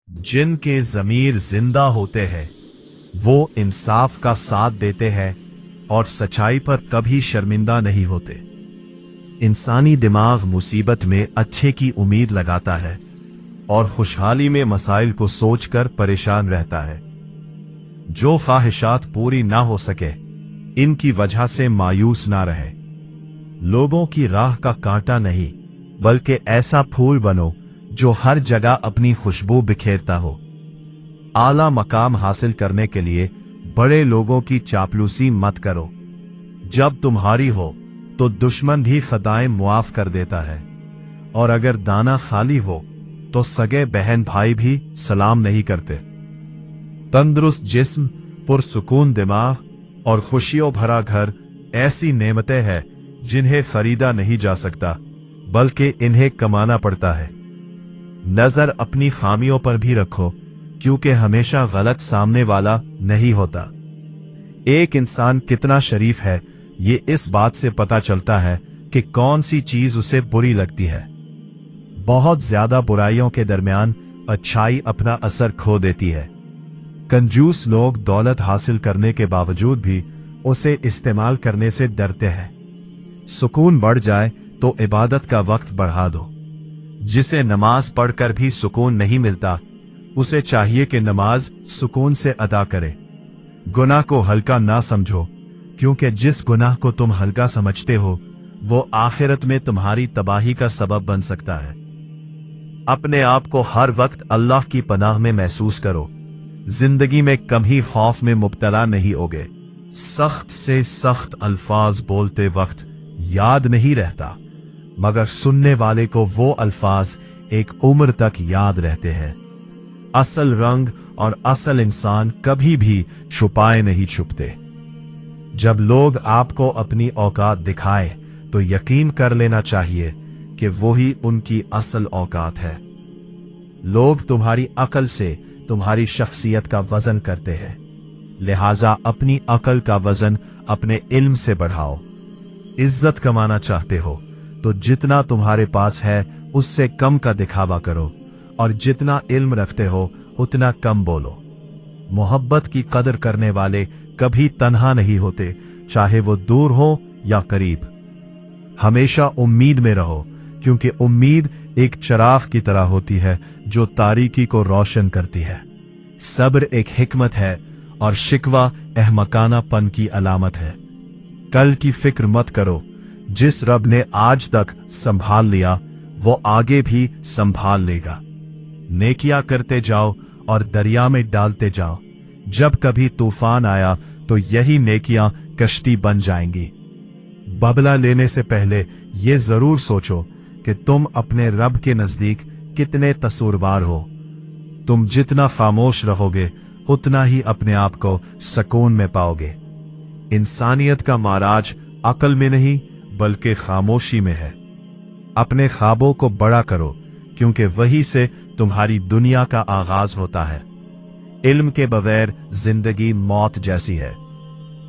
जिनके ज़मीर जिंदा होते हैं वो इंसाफ का साथ देते हैं और सच्चाई पर कभी शर्मिंदा नहीं होते। इंसानी दिमाग मुसीबत में अच्छे की उम्मीद लगाता है और खुशहाली में मसाइल को सोचकर परेशान रहता है। जो ख्वाहिशात पूरी ना हो सके इनकी वजह से मायूस ना रहे। लोगों की राह का कांटा नहीं बल्कि ऐसा फूल बनो जो हर जगह अपनी खुशबू बिखेरता हो। आला मकाम हासिल करने के लिए बड़े लोगों की चापलूसी मत करो। जब तुम्हारी हो तो दुश्मन भी खताएं मुआफ कर देता है और अगर दाना खाली हो तो सगे बहन भाई भी सलाम नहीं करते। तंदुरुस्त जिस्म, पुरसुकून दिमाग और खुशियों भरा घर ऐसी नेमतें हैं जिन्हें खरीदा नहीं जा सकता बल्कि इन्हें कमाना पड़ता है। नजर अपनी खामियों पर भी रखो क्योंकि हमेशा गलत सामने वाला नहीं होता। एक इंसान कितना शरीफ है ये इस बात से पता चलता है कि कौन सी चीज उसे बुरी लगती है। बहुत ज्यादा बुराइयों के दरमियान अच्छाई अपना असर खो देती है। कंजूस लोग दौलत हासिल करने के बावजूद भी उसे इस्तेमाल करने से डरते हैं। सुकून बढ़ जाए तो इबादत का वक्त बढ़ा दो। जिसे नमाज पढ़कर भी सुकून नहीं मिलता उसे चाहिए कि नमाज सुकून से अदा करे। गुनाह को हल्का ना समझो क्योंकि जिस गुनाह को तुम हल्का समझते हो वो आखिरत में तुम्हारी तबाही का सबब बन सकता है। अपने आप को हर वक्त अल्लाह की पनाह में महसूस करो। जिंदगी में कभी खौफ में मुब्तला नहीं होगे। सख्त से सख्त अल्फाज बोलते वक्त याद नहीं रहता मगर सुनने वाले को वो अल्फाज एक उम्र तक याद रहते हैं। असल रंग और असल इंसान कभी भी छुपाए नहीं छुपते। जब लोग आपको अपनी औकात दिखाए तो यकीन कर लेना चाहिए कि वही उनकी असल औकात है। लोग तुम्हारी अकल से तुम्हारी शख्सियत का वजन करते हैं, लिहाजा अपनी अकल का वजन अपने इल्म से बढ़ाओ। इज्जत कमाना चाहते हो तो जितना तुम्हारे पास है उससे कम का दिखावा करो और जितना इल्म रखते हो उतना कम बोलो। मोहब्बत की कदर करने वाले कभी तन्हा नहीं होते, चाहे वो दूर हो या करीब। हमेशा उम्मीद में रहो क्योंकि उम्मीद एक चिराग की तरह होती है जो तारीकी को रोशन करती है। सब्र एक हिकमत है और शिकवा अहमकानापन की अलामत है। कल की फिक्र मत करो। जिस रब ने आज तक संभाल लिया वो आगे भी संभाल लेगा। नेकियां करते जाओ और दरिया में डालते जाओ। जब कभी तूफान आया तो यही नेकियां कश्ती बन जाएंगी। बदला लेने से पहले ये जरूर सोचो कि तुम अपने रब के नजदीक कितने कसूरवार हो। तुम जितना खामोश रहोगे उतना ही अपने आप को सुकून में पाओगे। इंसानियत का महाराज अकल में नहीं बल्कि खामोशी में है। अपने ख्वाबों को बड़ा करो क्योंकि वही से तुम्हारी दुनिया का आगाज होता है। इल्म के बगैर जिंदगी मौत जैसी है।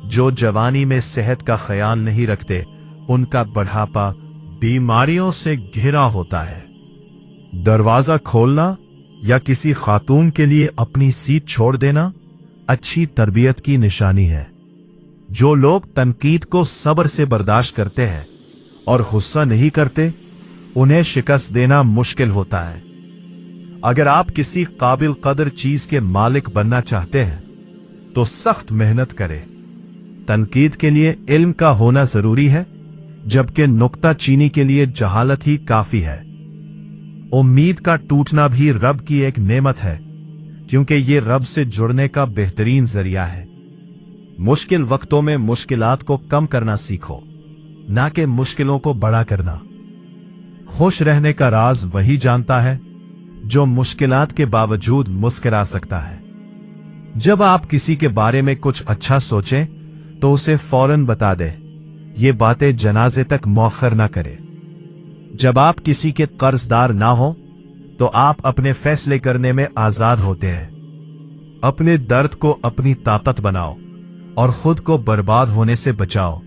जो जवानी में सेहत का ख्याल नहीं रखते उनका बढ़ापा बीमारियों से घिरा होता है। दरवाजा खोलना या किसी खातून के लिए अपनी सीट छोड़ देना अच्छी तरबियत की निशानी है। जो लोग तनकीद को सब्र से बर्दाश्त करते हैं और गुस्सा नहीं करते उन्हें शिकस्त देना मुश्किल होता है। अगर आप किसी काबिल कदर चीज के मालिक बनना चाहते हैं तो सख्त मेहनत करें। तनकीद के लिए इल्म का होना जरूरी है जबकि नुक्ता चीनी के लिए जहालत ही काफी है। उम्मीद का टूटना भी रब की एक नेमत है क्योंकि ये रब से जुड़ने का बेहतरीन जरिया है। मुश्किल वक्तों में मुश्किलात को कम करना सीखो, ना कि मुश्किलों को बड़ा करना। खुश रहने का राज वही जानता है जो मुश्किलात के बावजूद मुस्कुरा सकता है। जब आप किसी के बारे में कुछ अच्छा सोचें तो उसे फौरन बता दें। ये बातें जनाजे तक मौखर ना करें। जब आप किसी के कर्जदार ना हो तो आप अपने फैसले करने में आजाद होते हैं। अपने दर्द को अपनी ताकत बनाओ और खुद को बर्बाद होने से बचाओ।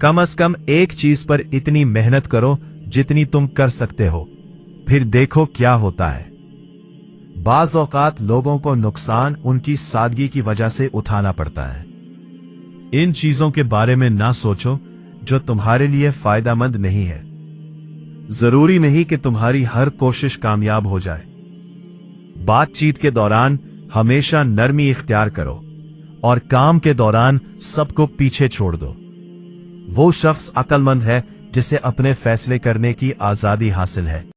कम से कम एक चीज पर इतनी मेहनत करो जितनी तुम कर सकते हो, फिर देखो क्या होता है। बाज औकात लोगों को नुकसान उनकी सादगी की वजह से उठाना पड़ता है। इन चीजों के बारे में ना सोचो जो तुम्हारे लिए फायदेमंद नहीं है। जरूरी नहीं कि तुम्हारी हर कोशिश कामयाब हो जाए। बातचीत के दौरान हमेशा नरमी इख्तियार करो और काम के दौरान सबको पीछे छोड़ दो। वो शख्स अक्लमंद है जिसे अपने फैसले करने की आजादी हासिल है।